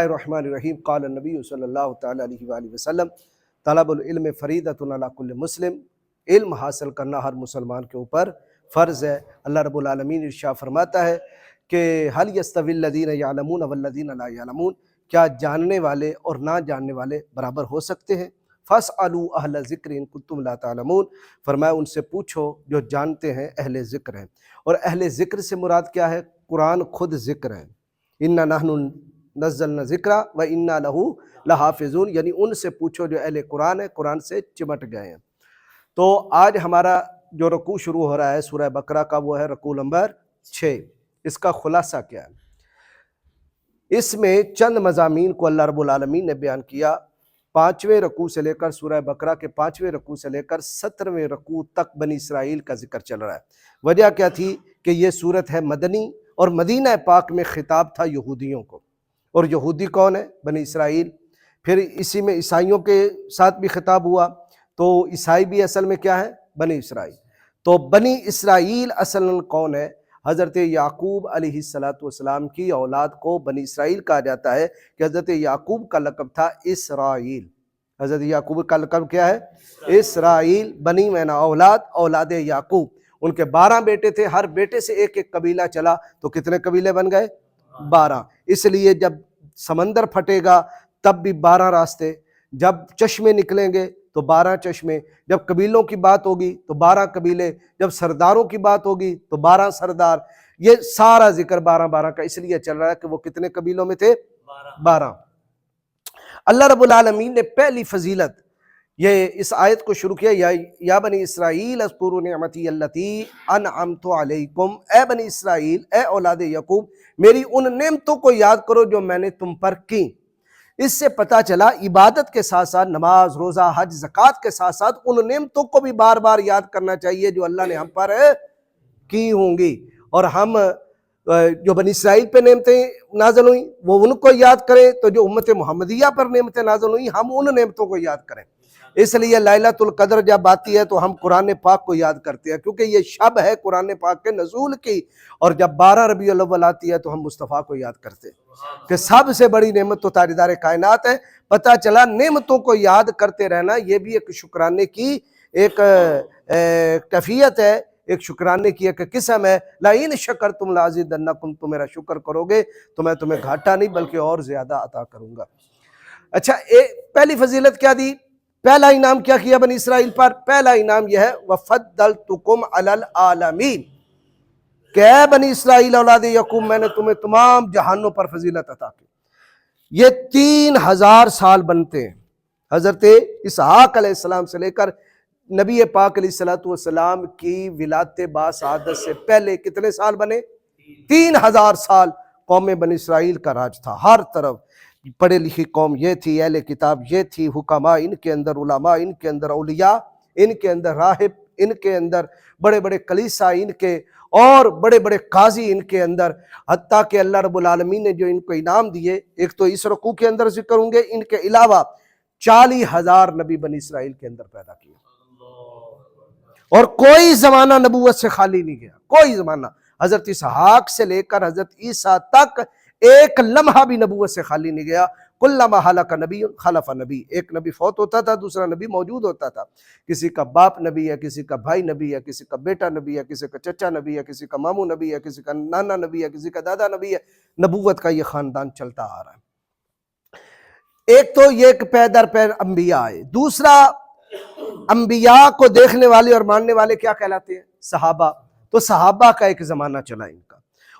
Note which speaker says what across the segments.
Speaker 1: الرحمن الرحیم قال النبی صلی اللہ تعالیٰ علیہ وآلہ وسلم طلب العلم فریضۃ علی کل مسلم، علم حاصل کرنا ہر مسلمان کے اوپر فرض ہے۔ اللہ رب العالمین ارشاد فرماتا ہے کہ هل يستوی الذین یعلمون والذین لا یعلمون، کیا جاننے والے اور نہ جاننے والے برابر ہو سکتے ہیں؟ فاسألوا اہل ذکر ان کنتم لا تعلمون، فرمایا ان سے پوچھو جو جانتے ہیں، اہل ذکر ہیں۔ اور اہل ذکر سے مراد کیا ہے؟ قرآن خود ذکر ہے، انا نحن نزلنا ذکر و انا لہ لحافظون، یعنی ان سے پوچھو جو اہل قرآن ہے، قرآن سے چمٹ گئے ہیں۔ تو آج ہمارا جو رکوع شروع ہو رہا ہے سورہ بقرہ کا، وہ ہے رکوع نمبر 6۔ اس کا خلاصہ کیا ہے؟ اس میں چند مضامین کو اللہ رب العالمین نے بیان کیا۔ 5ویں رکوع سے لے کر سورہ بقرہ کے 5ویں رکوع سے لے کر 17ویں رکوع تک بنی اسرائیل کا ذکر چل رہا ہے۔ وجہ کیا تھی کہ یہ سورت ہے مدنی، اور مدینہ پاک میں خطاب تھا یہودیوں کو، اور یہودی کون ہے؟ بنی اسرائیل۔ پھر اسی میں عیسائیوں کے ساتھ بھی خطاب ہوا، تو عیسائی بھی اصل میں کیا ہے؟ بنی اسرائیل۔ تو بنی اسرائیل اصل کون ہے؟ حضرت یعقوب علیہ السلام کی اولاد کو بنی اسرائیل کہا جاتا ہے، کہ حضرت یعقوب کا لقب تھا اسرائیل۔ حضرت یعقوب کا لقب کیا ہے؟ اسرائیل۔ بنی مینا اولاد، اولاد یعقوب۔ ان کے 12 بیٹے تھے، ہر بیٹے سے ایک ایک قبیلہ چلا، تو کتنے قبیلے بن گئے؟ 12۔ اس لیے جب سمندر پھٹے گا تب بھی 12 راستے، جب چشمے نکلیں گے تو 12 چشمے، جب قبیلوں کی بات ہوگی تو 12 قبیلے، جب سرداروں کی بات ہوگی تو 12 سردار۔ یہ سارا ذکر 12 کا اس لیے چل رہا ہے کہ وہ کتنے قبیلوں میں تھے؟ 12۔ اللہ رب العالمین نے پہلی فضیلت یہ اس آیت کو شروع کیا، یا بنی اسرائیل اذکروا نعمتی التی انعمت علیکم، اے بنی اسرائیل، اے اولاد یعقوب، میری ان نعمتوں کو یاد کرو جو میں نے تم پر کی۔ اس سے پتہ چلا عبادت کے ساتھ ساتھ نماز، روزہ، حج، زکوٰۃ کے ساتھ ساتھ ان نعمتوں کو بھی بار بار یاد کرنا چاہیے جو اللہ نے ہم پر کی ہوں گی۔ اور ہم جو بنی اسرائیل پہ نعمتیں نازل ہوئیں وہ ان کو یاد کریں، تو جو امت محمدیہ پر نعمتیں نازل ہوئیں ہم ان نعمتوں کو یاد کریں۔ اس لیے لیلۃ القدر جب آتی ہے تو ہم قرآن پاک کو یاد کرتے ہیں، کیونکہ یہ شب ہے قرآن پاک کے نزول کی۔ اور جب 12 ربیع الاول آتی ہے تو ہم مصطفیٰ کو یاد کرتے ہیں کہ سب سے بڑی نعمت تو تاجدار کائنات ہے۔ پتہ چلا نعمتوں کو یاد کرتے رہنا یہ بھی ایک شکرانے کی ایک کیفیت ہے، ایک شکرانے کی ایک قسم ہے۔ لَإِن شَكَرْتُمْ لَأَزِيدَنَّكُمْ، تم میرا شکر کرو گے تو میں تمہیں گھاٹا نہیں بلکہ اور زیادہ عطا کروں گا۔ اچھا، پہلی فضیلت کیا دی؟ پہلا انعام کیا کیا بنی اسرائیل پر؟ پہلا انعام یہ ہے وَفَضَّلْتُكُمْ عَلَى الْعَالَمِينَ، کہ اے بنی اسرائیل اولاد یعقوب، میں نے تمہیں تمام جہانوں پر فضیلت عطا کی۔ یہ 3000 سال بنتے ہیں حضرت اسحاق علیہ السلام سے لے کر نبی پاک علیہ السلام کی ولادت باسعادت سے پہلے کتنے سال بنے؟ 3000 سال قوم بنی اسرائیل کا راج تھا۔ ہر طرف پڑھے لکھی قوم یہ تھی، اہل کتاب یہ تھی، حکماء ان کے اندر، علماء ان کے اندر، اولیاء ان کے اندر، راہب ان کے اندر، بڑے بڑے کلیسا ان کے، اور بڑے بڑے قاضی ان کے اندر، حتیٰ کہ اللہ رب العالمین نے جو ان کو انعام دیے، ایک تو اس رکوع کے اندر ذکر ہوں گے، ان کے علاوہ 40,000 نبی بنی اسرائیل کے اندر پیدا کیے، اور کوئی زمانہ نبوت سے خالی نہیں گیا، کوئی زمانہ، حضرت اسحاق سے لے کر حضرت عیسیٰ تک ایک لمحہ بھی نبوت سے خالی نہیں گیا۔ کلما ہلک نبی خلف نبی، ایک نبی فوت ہوتا تھا دوسرا نبی موجود ہوتا تھا۔ کسی کا باپ نبی ہے، کسی کا بھائی نبی ہے، کسی کا بیٹا نبی ہے، کسی کا چچا نبی ہے، کسی کا ماموں نبی ہے، کسی کا نانا نبی ہے، کسی کا دادا نبی ہے۔ نبوت کا یہ خاندان چلتا آ رہا ہے۔ ایک تو یہ کہ پے در پے انبیاء آئے، دوسرا انبیاء کو دیکھنے والے اور ماننے والے کیا کہلاتے ہیں؟ صحابہ۔ تو صحابہ کا ایک زمانہ چلا ان کا،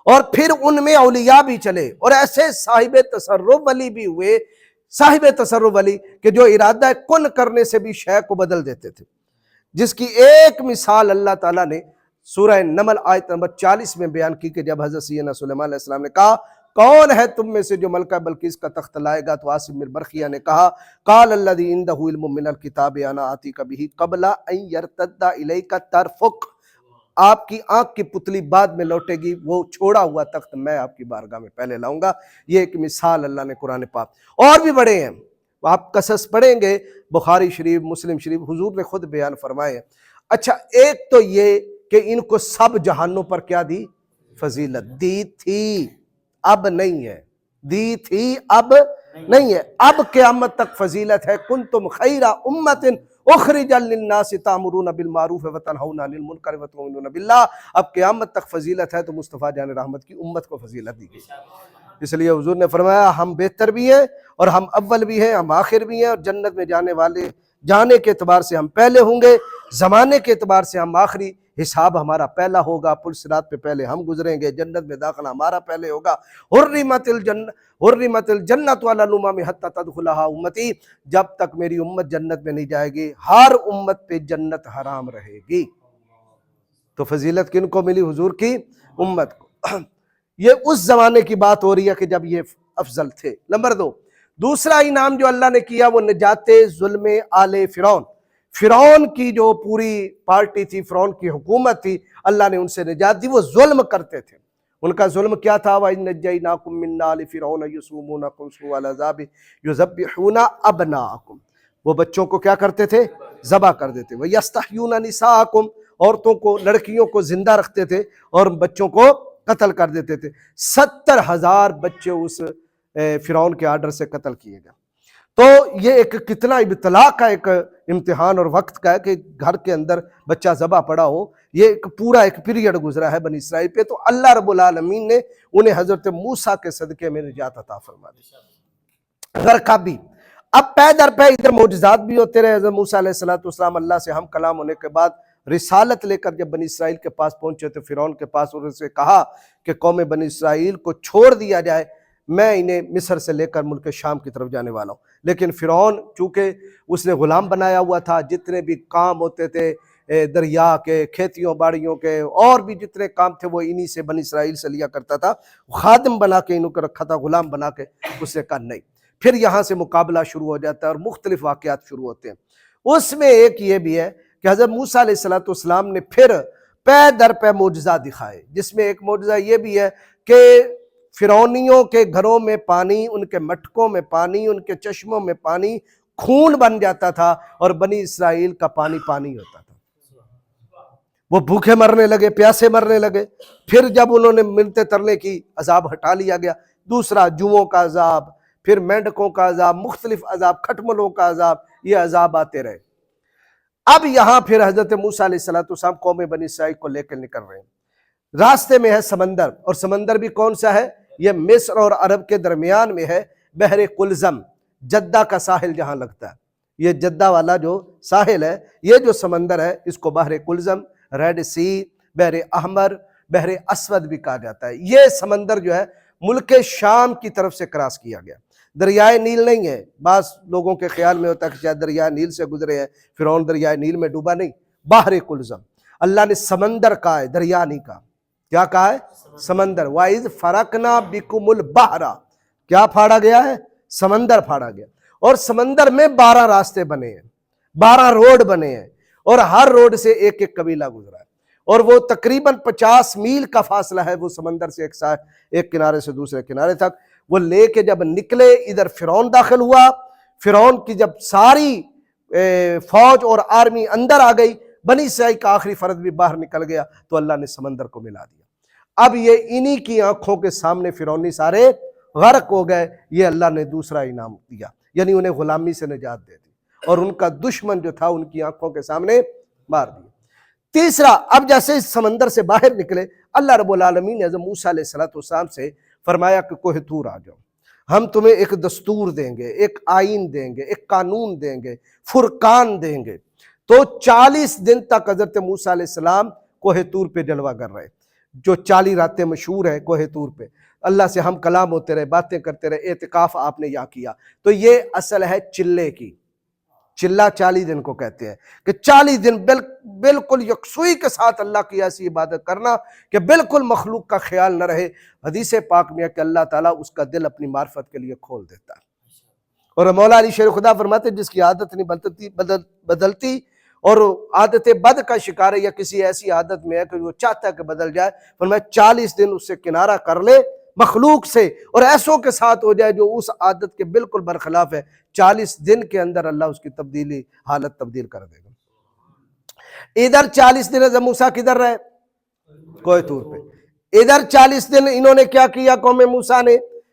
Speaker 1: اور پھر ان میں اولیاء بھی چلے، اور ایسے صاحب تصرف ولی بھی ہوئے، صاحب تصرف ولی کہ جو ارادہ کن کرنے سے بھی شے کو بدل دیتے تھے، جس کی ایک مثال اللہ تعالیٰ نے سورہ نمل آیت نمبر 40 میں بیان کی، کہ جب حضرت سیدنا سلیمان علیہ السلام نے کہا کون ہے تم میں سے جو ملکہ بلقیس کا تخت لائے گا، تو عاصم بن برقیہ نے کہا قال الذی عندہ علم من الکتاب انا آتیک بہ قبل ان یرتد الیک طرفک، آپ کی آنکھ کی پتلی بعد میں لوٹے گی، وہ چھوڑا ہوا تخت میں آپ کی بارگاہ میں پہلے لاؤں گا۔ یہ ایک مثال اللہ نے قرآن پاک، اور بھی بڑے ہیں، آپ قصص پڑھیں گے بخاری شریف، مسلم شریف، حضور نے خود بیان فرمائے۔ اچھا، ایک تو یہ کہ ان کو سب جہانوں پر کیا دی؟ فضیلت دی تھی، اب نہیں ہے، دی تھی اب نہیں ہے. اب قیامت تک فضیلت ہے. کنتم خیر امت اخرج للناس تأمرون بالمعروف وتنہون عن المنکر وتؤمنون باللہ. اب قیامت تک فضیلت ہے تو مصطفیٰ جان رحمت کی امت کو فضیلت دی گئی. اس لیے حضور نے فرمایا ہم بہتر بھی ہیں اور ہم اول بھی ہیں، ہم آخر بھی ہیں، اور جنت میں جانے والے جانے کے اعتبار سے ہم پہلے ہوں گے، زمانے کے اعتبار سے ہم آخری. حساب ہمارا پہلا ہوگا، پل صراط پہ پہلے ہم گزریں گے، جنت میں داخلہ ہمارا پہلے ہوگا. حرمت الجنت علی الامم حتی تدخلها امتی. جب تک میری امت جنت میں نہیں جائے گی ہر امت پہ جنت حرام رہے گی. تو فضیلت کن کو ملی؟ حضور کی امت کو. یہ اس زمانے کی بات ہو رہی ہے کہ جب یہ افضل تھے. نمبر 2، دوسرا انعام جو اللہ نے کیا وہ نجات ظلم آل فرعون. فرعون کی جو پوری پارٹی تھی، فرعون کی حکومت تھی، اللہ نے ان سے نجات دی. وہ ظلم کرتے تھے. ان کا ظلم کیا تھا؟ وَإِن نَجَّيْنَاكُم مِّنْ آلِ فِرْعَوْنَ يَسُومُونَكُمْ سُوءَ الْعَذَابِ يُذَبِّحُونَ أَبْنَاءَكُمْ. وہ بچوں کو کیا کرتے تھے؟ ذبح کر دیتے. وَيَسْتَحْيُونَ نِسَاءَكُمْ. عورتوں کو، لڑکیوں کو زندہ رکھتے تھے اور بچوں کو قتل کر دیتے تھے. 70,000 بچے اس فرعون کے آرڈر سے قتل کیے گئے. تو یہ ایک کتنا ابتلاء کا ایک امتحان اور وقت کا ہے کہ گھر کے اندر بچہ ذبح پڑا ہو. یہ ایک پورا ایک پیریڈ گزرا ہے بنی اسرائیل پہ. تو اللہ رب العالمین نے انہیں حضرت موسیٰ کے صدقے میں نجات عطا فرما دی. غرقہ بھی. اب پے در پے ادھر معجزات بھی ہوتے رہے. حضرت موسیٰ علیہ السلام اللہ سے ہم کلام ہونے کے بعد رسالت لے کر جب بنی اسرائیل کے پاس پہنچے تو فرعون کے پاس انہوں نے کہا کہ قوم بنی اسرائیل کو چھوڑ دیا جائے، میں انہیں مصر سے لے کر ملک شام کی طرف جانے والا ہوں. لیکن فرعون چونکہ اس نے غلام بنایا ہوا تھا، جتنے بھی کام ہوتے تھے دریا کے، کھیتیوں باڑیوں کے، اور بھی جتنے کام تھے وہ انہی سے بنی اسرائیل سے لیا کرتا تھا. خادم بنا کے انہوں کو رکھا تھا، غلام بنا کے. اس نے کہا نہیں. پھر یہاں سے مقابلہ شروع ہو جاتا ہے اور مختلف واقعات شروع ہوتے ہیں. اس میں ایک یہ بھی ہے کہ حضرت موسیٰ علیہ السلام نے پھر پے در پے معجزہ دکھائے، جس میں ایک معجزہ یہ بھی ہے کہ فرعونیوں کے گھروں میں پانی، ان کے مٹکوں میں پانی، ان کے چشموں میں پانی خون بن جاتا تھا اور بنی اسرائیل کا پانی پانی ہوتا تھا. وہ بھوکے مرنے لگے، پیاسے مرنے لگے. پھر جب انہوں نے منتیں ترنے کی، عذاب ہٹا لیا گیا. دوسرا جوؤں کا عذاب، پھر مینڈکوں کا عذاب، مختلف عذاب، کھٹملوں کا عذاب، یہ عذاب آتے رہے. اب یہاں پھر حضرت موسیٰ علیہ السلام قوم بنی اسرائیل کو لے کر نکل رہے ہیں. راستے میں ہے سمندر، اور سمندر بھی کون سا ہے؟ یہ مصر اور عرب کے درمیان میں ہے، بحر قلزم، جدہ کا ساحل جہاں لگتا ہے. یہ جدہ والا جو ساحل ہے، یہ جو سمندر ہے اس کو بحر قلزم، ریڈ سی، بحر احمر، بحر اسود بھی کہا جاتا ہے. یہ سمندر جو ہے ملک شام کی طرف سے کراس کیا گیا. دریائے نیل نہیں ہے. بعض لوگوں کے خیال میں ہوتا ہے کہ شاید دریائے نیل سے گزرے ہیں. فرعون دریائے نیل میں ڈوبا نہیں، بحر قلزم. اللہ نے سمندر کہا ہے، دریا نہیں کہا. کیا کہا ہے؟ سمندر. وَإِذْ فَرَقْنَا بِكُمُ الْبَحْرَ. کیا پھاڑا گیا ہے؟ سمندر پھاڑا گیا. اور سمندر میں 12 راستے بنے ہیں، 12 روڈ بنے ہیں، اور ہر روڈ سے ایک ایک قبیلہ گزرا ہے. اور وہ تقریباً 50 میل کا فاصلہ ہے وہ سمندر سے ایک کنارے سے دوسرے کنارے تک. وہ لے کے جب نکلے، ادھر فرعون داخل ہوا. فرعون کی جب ساری فوج اور آرمی اندر آ گئی، بنی اسرائیل کا آخری فرد بھی باہر نکل گیا، تو اللہ نے سمندر کو ملا دیا. اب یہ انہی کی آنکھوں کے سامنے فرعونی سارے غرق ہو گئے. یہ اللہ نے دوسرا انعام دیا، یعنی انہیں غلامی سے نجات دے دی اور ان کا دشمن جو تھا ان کی آنکھوں کے سامنے مار دیا. تیسرا، اب جیسے اس سمندر سے باہر نکلے، اللہ رب العالمین نے حضرت موسیٰ علیہ السلام سے فرمایا کہ کوہ طور آ جاؤ، ہم تمہیں ایک دستور دیں گے، ایک آئین دیں گے، ایک قانون دیں گے، فرقان دیں گے. تو 40 دن تک حضرت موسیٰ علیہ السلام کوہ طور پہ جلوہ کر رہے. جو 40 راتیں مشہور ہیں کوہ طور پہ، اللہ سے ہم کلام ہوتے رہے، باتیں کرتے رہے، اعتکاف آپ نے یہاں کیا. تو یہ اصل ہے چلے کی. چلہ 40 دن کو کہتے ہیں کہ 40 دن بالکل یکسوئی کے ساتھ اللہ کی ایسی عبادت کرنا کہ بالکل مخلوق کا خیال نہ رہے. حدیث پاک میں ہے کہ اللہ تعالیٰ اس کا دل اپنی معرفت کے لیے کھول دیتا ہے. اور مولا علی شیر خدا فرماتے ہیں جس کی عادت نہیں بدلتی اور عادت بد کا شکار ہے یا کسی ایسی عادت میں ہے کہ وہ چاہتا ہے کہ بدل جائے، فرمایا 40 دن اس سے کنارہ کر لے مخلوق سے اور ایسوں کے ساتھ ہو جائے جو اس عادت کے بالکل برخلاف ہے. 40 دن کے اندر اللہ اس کی حالت تبدیل کر دے گا. ادھر 40 دن حضرت موسیٰ کدھر رہے؟ کوہ طور پہ. ادھر 40 دن انہوں نے کیا کیا قوم موسیٰ نے؟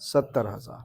Speaker 1: 70,000।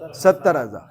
Speaker 1: 70,000।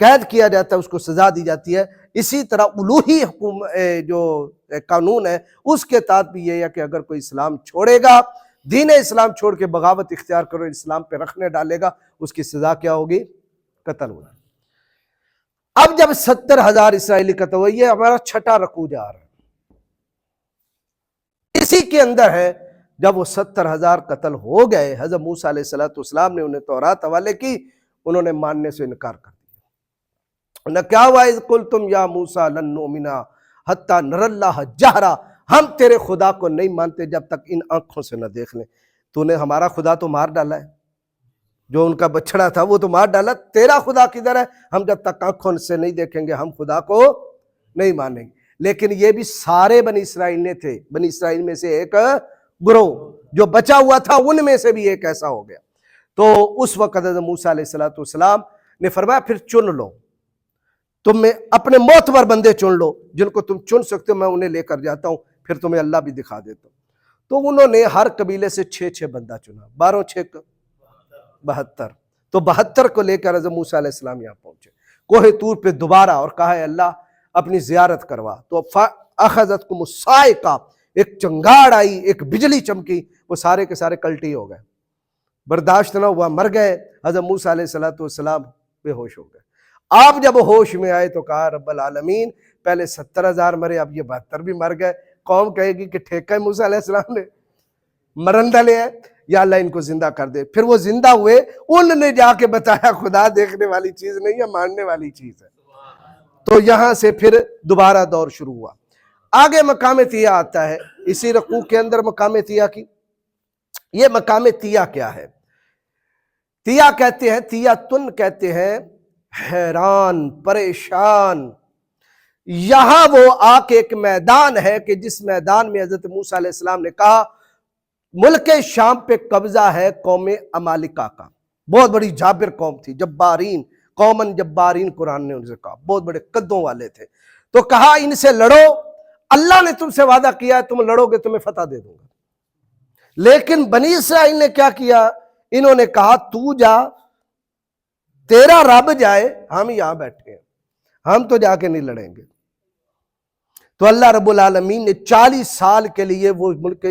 Speaker 1: قید کیا جاتا ہے، اس کو سزا دی جاتی ہے۔ اسی طرح الوہی جو قانون ہے اس کے تحت بھی یہ ہے کہ اگر کوئی اسلام چھوڑے گا، دین اسلام چھوڑ کے بغاوت اختیار کرو، اسلام پہ رکھنے ڈالے گا، اس کی سزا کیا ہوگی؟ قتل ہوگا۔ اب جب 70,000 اسرائیلی قتل ہوئے، یہ ہمارا چھٹا رکوع جا رہا ہے، اسی کے اندر ہے جب وہ 70,000 قتل ہو گئے، حضرت موسیٰ علیہ السلام نے انہیں تورات حوالے کی، انہوں نے ماننے سے انکار کر دیا۔ نہ کیا ہوا اذ قلتم یا موسیٰ لن نؤمن حتی نری اللہ جہرا، ہم تیرے خدا کو نہیں مانتے جب تک ان آنکھوں سے نہ دیکھ لیں۔ تو نے ہمارا خدا تو مار ڈالا ہے، جو ان کا بچڑا تھا وہ تو مار ڈالا، تیرا خدا کدھر ہے؟ ہم جب تک آنکھوں سے نہیں دیکھیں گے ہم خدا کو نہیں مانیں گے۔ لیکن یہ بھی سارے بنی اسرائیل نے تھے، بنی اسرائیل میں سے ایک گروہ جو بچا ہوا تھا، ان میں سے بھی ایک ایسا ہو گیا۔ تو اس وقت حضرت موسیٰ علیہ السلام نے فرمایا پھر چن لو، تم میں اپنے معتبر بندے چن لو، جن کو تم چن سکتے ہو، میں انہیں لے کر جاتا ہوں، پھر تمہیں اللہ بھی دکھا دیتا ہوں۔ تو انہوں نے ہر قبیلے سے 6 بندہ چنا، 12 6 72، تو 72 کو لے کر حضرت موسیٰ علیہ السلام یہاں پہنچے کوہ طور پہ دوبارہ، اور کہا ہے اللہ اپنی زیارت کروا۔ تو اخذتکم الصاعقہ، ایک چنگاڑ آئی، ایک بجلی چمکی، وہ سارے کے سارے کلٹی ہو گئے، برداشت نہ ہوا، مر گئے۔ حضرت موسیٰ علیہ السلام بے ہوش ہو گئے۔ آپ جب ہوش میں آئے تو کہا رب العالمین پہلے 70,000 مرے، اب یہ 72 بھی مر گئے، قوم کہے گی کہ ٹھیکہ موسیٰ علیہ السلام نے مرندہ لے ہے، یا اللہ ان کو زندہ کر دے۔ پھر وہ زندہ ہوئے، ان نے جا کے بتایا خدا دیکھنے والی چیز نہیں ہے، ماننے والی چیز ہے۔ تو یہاں سے پھر دوبارہ دور شروع ہوا۔ آگے مقام طیہ آتا ہے، اسی رکوع کے اندر مقام طیہ کی۔ یہ مقام طیہ کیا ہے؟ طیہ کہتے ہیں، طیہ تن کہتے ہیں حیران، پریشان۔ یہاں وہ آ کے ایک میدان ہے کہ جس میدان میں حضرت موسیٰ علیہ السلام نے کہا ملک شام پہ قبضہ ہے قوم عمالقہ کا، بہت بڑی جابر قوم تھی، جبارین، قومن جبارین، قرآن نے ان سے کہا، بہت بڑے قدوں والے تھے۔ تو کہا ان سے لڑو، اللہ نے تم سے وعدہ کیا ہے تم لڑو گے تمہیں فتح دے دوں گا۔ لیکن بنی اسرائیل نے کیا کیا؟ انہوں نے کہا تو جا، تیرا رب جائے، ہم یہاں بیٹھے ہیں، ہم تو جا کے نہیں لڑیں گے۔ تو اللہ رب العالمین نے 40 سال کے لیے وہ ملک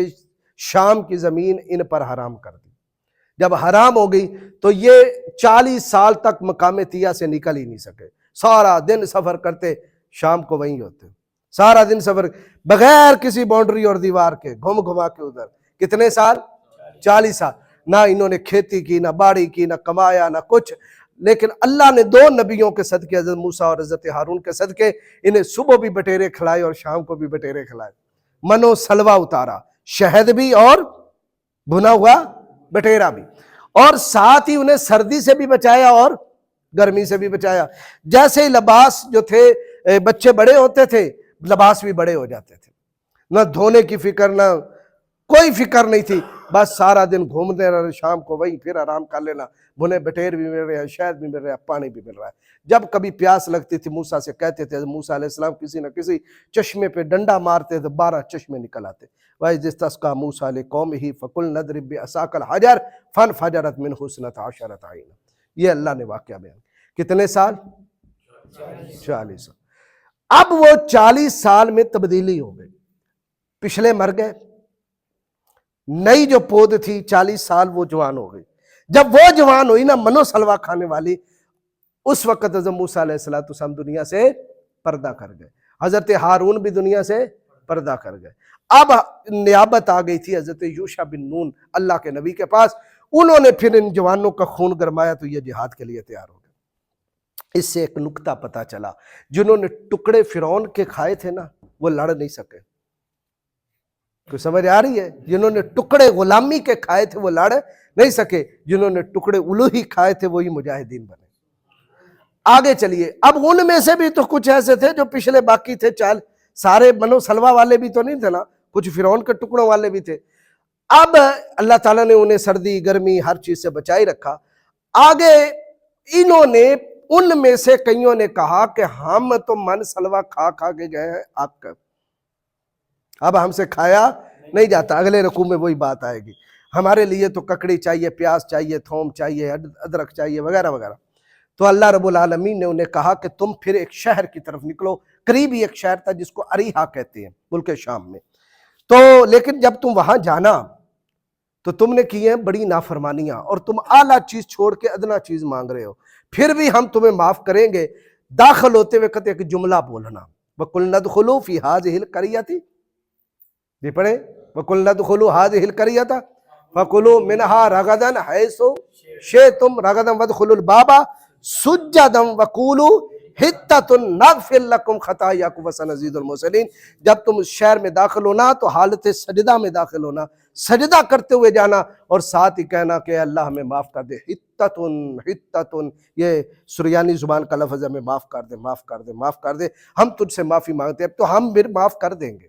Speaker 1: شام کی زمین ان پر حرام کر دی۔ جب حرام ہو گئی تو یہ 40 سال تک مقام طیہ سے نکل ہی نہیں سکے، سارا دن سفر کرتے، شام کو وہیں ہوتے، سارا دن سفر بغیر کسی باؤنڈری اور دیوار کے، گھوم گھما کے ادھر۔ کتنے سال؟ 40 سال۔ نہ انہوں نے کھیتی کی، نہ باڑی کی، نہ کمایا، نہ کچھ۔ لیکن اللہ نے 2 نبیوں کے صدقے، حضرت موسیٰ اور حضرت ہارون کے صدقے، انہیں صبح بھی بٹیرے کھلائے اور شام کو بھی بٹیرے کھلائے، منو سلوہ اتارا، شہد بھی اور بھنا ہوا بٹیرا بھی، اور ساتھ ہی انہیں سردی سے بھی بچایا اور گرمی سے بھی بچایا۔ جیسے ہی لباس جو تھے، بچے بڑے ہوتے تھے لباس بھی بڑے ہو جاتے تھے، نہ دھونے کی فکر، نہ کوئی فکر نہیں تھی، بس سارا دن گھومتے رہے، شام کو وہیں پھر آرام کر لینا، بھنے بٹیر بھی مل رہے ہیں، شہد بھی مل رہا ہے، پانی بھی مل رہا ہے۔ جب کبھی پیاس لگتی تھی موسیٰ سے کہتے تھے، موسیٰ علیہ السلام کسی نہ کسی چشمے پہ ڈنڈا مارتے تو 12 چشمے نکل آتے۔ وَإِذِ اسْتَسْقَىٰ مُوسَىٰ لِقَوْمِهِ فَقُلْنَا اضْرِب بِعَصَاكَ الْحَجَرَ فَانْفَجَرَتْ مِنْهُ 12 عَيْنًا۔ یہ اللہ نے واقعہ بیان۔ کتنے سال؟ 40 سال۔ اب وہ 40 سال میں تبدیلی ہو گئی، پچھلے مر گئے، نئی جو پود تھی 40 سال وہ جوان ہو گئی۔ جب وہ جوان ہوئی نا، منو سلوہ کھانے والی، اس وقت حضرت موسیٰ علیہ السلام دنیا سے پردہ کر گئے، حضرت ہارون بھی دنیا سے پردہ کر گئے۔ اب نیابت آ گئی تھی حضرت یوشع بن نون اللہ کے نبی کے پاس، انہوں نے پھر ان جوانوں کا خون گرمایا تو یہ جہاد کے لیے تیار ہو گئے۔ اس سے ایک نکتہ پتہ چلا، جنہوں نے ٹکڑے فرعون کے کھائے تھے نا وہ لڑ نہیں سکے۔ کوئی سمجھ آ رہی ہے؟ جنہوں نے ٹکڑے غلامی کے کھائے تھے وہ لڑ نہیں سکے، جنہوں نے ٹکڑے الوہی کھائے تھے وہی مجاہدین بنے۔ آگے چلیے، اب ان میں سے بھی تو کچھ ایسے تھے جو پچھلے باقی تھے، سارے منو سلوہ والے بھی تو نہیں تھے نا، کچھ فرعون کے ٹکڑوں والے بھی تھے۔ اب اللہ تعالیٰ نے انہیں سردی گرمی ہر چیز سے بچائی رکھا۔ آگے انہوں نے ان میں سے کئیوں نے کہا کہ ہم تو من سلوہ کھا کھا کے گئے ہیں، اب ہم سے کھایا نہیں جاتا۔ اگلے رکوع میں وہی بات آئے گی، ہمارے لیے تو ککڑی چاہیے، پیاز چاہیے، تھوم چاہیے، ادرک چاہیے، وغیرہ وغیرہ۔ تو اللہ رب العالمین نے انہیں کہا کہ تم پھر ایک شہر کی طرف نکلو، قریبی ایک شہر تھا جس کو اریحا کہتے ہیں ملک شام میں. تو لیکن جب تم وہاں جانا تو تم نے کی ہیں بڑی نافرمانیاں، اور تم اعلیٰ چیز چھوڑ کے ادنا چیز مانگ رہے ہو، پھر بھی ہم تمہیں معاف کریں گے. داخل ہوتے ہوئے کہتے ایک جملہ بولنا، وَقُلْنَا ادْخُلُوا فِي هَٰذِهِ الْقَرْيَةِ، یہ پڑھیں وَقُلْنَا ادْخُلُوا هَٰذِهِ الْقَرْيَةَ فَكُلُوا مِنْهَا رَغَدًا حَيْثُ شِئْتُمْ رَغَدًا وَادْخُلُوا الْبَابَ سُجَّدًا وَقُولُوا حِطَّةٌ نَغْفِرْ لَكُمْ خَطَايَاكُمْ وَسَنَزِيدُ الْمُحْسِنِينَ. جب تم اس شہر میں داخل ہونا تو حالت سجدہ میں داخل ہونا، سجدہ کرتے ہوئے جانا، اور ساتھ ہی کہنا کہ اللہ ہمیں معاف کر دے. حِطَّةٌ یہ سریانی زبان کا لفظ ہے، ہمیں معاف کر دے، معاف کر دے، معاف کر دے، ہم تجھ سے معافی مانگتے ہیں. اب تو ہم پھر معاف کر دیں گے.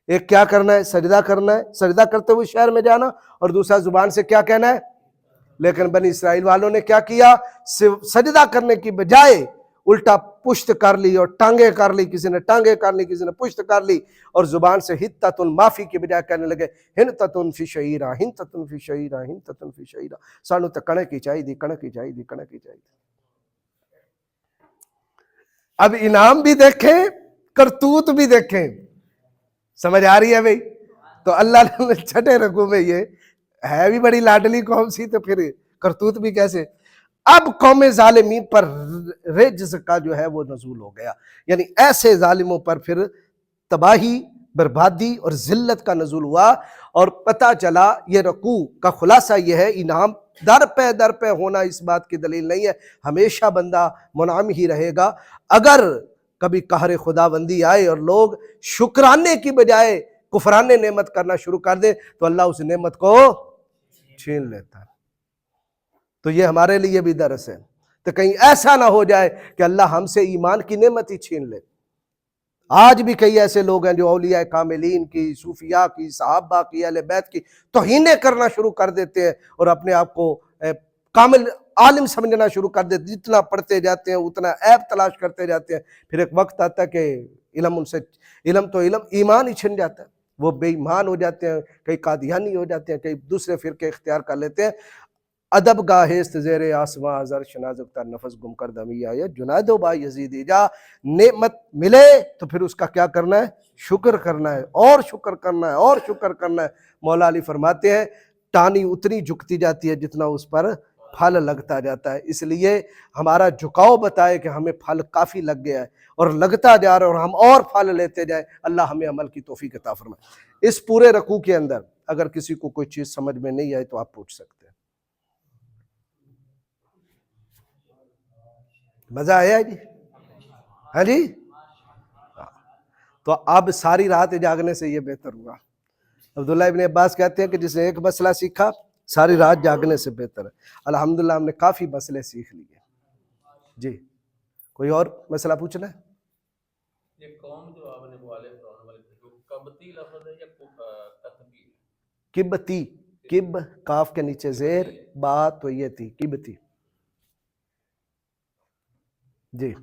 Speaker 1: ایک کیا کرنا ہے؟ سجدہ کرنا ہے، سجدہ کرتے ہوئے شہر میں جانا، اور دوسرا زبان سے کیا کہنا ہے. لیکن بنی اسرائیل والوں نے کیا کیا؟ سجدہ کرنے کی بجائے الٹا پشت کر لی اور ٹانگیں کر لی، کسی نے ٹانگیں کر لی، کسی نے پشت کر لی، اور زبان سے حتتن معافی کی بجائے کہنے لگے ہنتتن فی شعیرہ، ہنتتن فی شعیرہ، ہنتتن فی شعیرہ. سانو تو کڑک ہی چاہیے دی، کڑک ہی چاہیے دی، کڑک ہی چاہیے دی. اب انعام بھی دیکھیں، کرتوت بھی دیکھیں. سمجھ آ رہی ہے بھئی؟ تو اللہ نے چھٹے رکوع میں یہ ہے بھی بڑی لاڈلی قوم سی، تو پھر کرتوت بھی کیسے. اب قوم ظالمین پر رجز کا جو ہے وہ نزول ہو گیا، یعنی ایسے ظالموں پر پھر تباہی، بربادی اور ذلت کا نزول ہوا. اور پتہ چلا یہ رکوع کا خلاصہ یہ ہے، انعام در پہ ہونا اس بات کی دلیل نہیں ہے، ہمیشہ بندہ منعم ہی رہے گا. اگر کبھی قہر خداوندی آئے اور لوگ شکرانے کی بجائے کفران نعمت کرنا شروع کر دے تو اللہ اس نعمت کو چھین لیتا ہے. تو یہ ہمارے لیے بھی درس ہے، تو کہیں ایسا نہ ہو جائے کہ اللہ ہم سے ایمان کی نعمت ہی چھین لے. آج بھی کئی ایسے لوگ ہیں جو اولیاء کاملین کی، صوفیاء کی، صحابہ کی، اہل بیت کی توہینیں کرنا شروع کر دیتے ہیں، اور اپنے آپ کو کامل عالم سمجھنا شروع کر دیتے. جتنا پڑھتے جاتے ہیں اتنا عیب تلاش کرتے جاتے ہیں. پھر ایک وقت آتا ہے کہ علم ان سے، علم تو علم، ایمان ہی چھن جاتا ہے. وہ بے ایمان ہو جاتے ہیں، کئی قادیانی ہو جاتے ہیں، کئی دوسرے فرقے اختیار کر لیتے ہیں. ادب گاہست زیر آسماں زرش نازکتا نفس گم کر دمی آئے جنادو با یزید جا. نعمت ملے تو پھر اس کا کیا کرنا ہے؟ شکر کرنا ہے، اور شکر کرنا ہے، اور شکر کرنا ہے. مولا علی فرماتے ہیں ٹانی اتنی جھکتی جاتی ہے جتنا اس پر پھل لگتا جاتا ہے. اس لیے ہمارا جھکاؤ بتائے کہ ہمیں پھل کافی لگ گیا ہے اور لگتا جا رہا ہے، اور ہم اور پھل لیتے جائیں. اللہ ہمیں عمل کی توفیق عطا فرمائے. اس پورے رکوع کے اندر اگر کسی کو کوئی چیز سمجھ میں نہیں آئے تو آپ پوچھ سکتے ہیں. مزہ آیا جی؟ ہاں جی. تو اب ساری رات جاگنے سے یہ بہتر ہوا. عبداللہ ابن عباس کہتے ہیں کہ جس نے ایک مسئلہ سیکھا ساری رات جاگنے سے بہتر ہے. الحمدللہ ہم نے کافی مسئلے سیکھ لیے. جی کوئی اور مسئلہ پوچھنا ہے؟
Speaker 2: یہ قوم جو آپ نے مخالف قوم والے کبتی لفظ ہے یا کتبی؟
Speaker 1: کبتی، کب کاف کے نیچے زیر، با تو یہ تھی کبتی. جی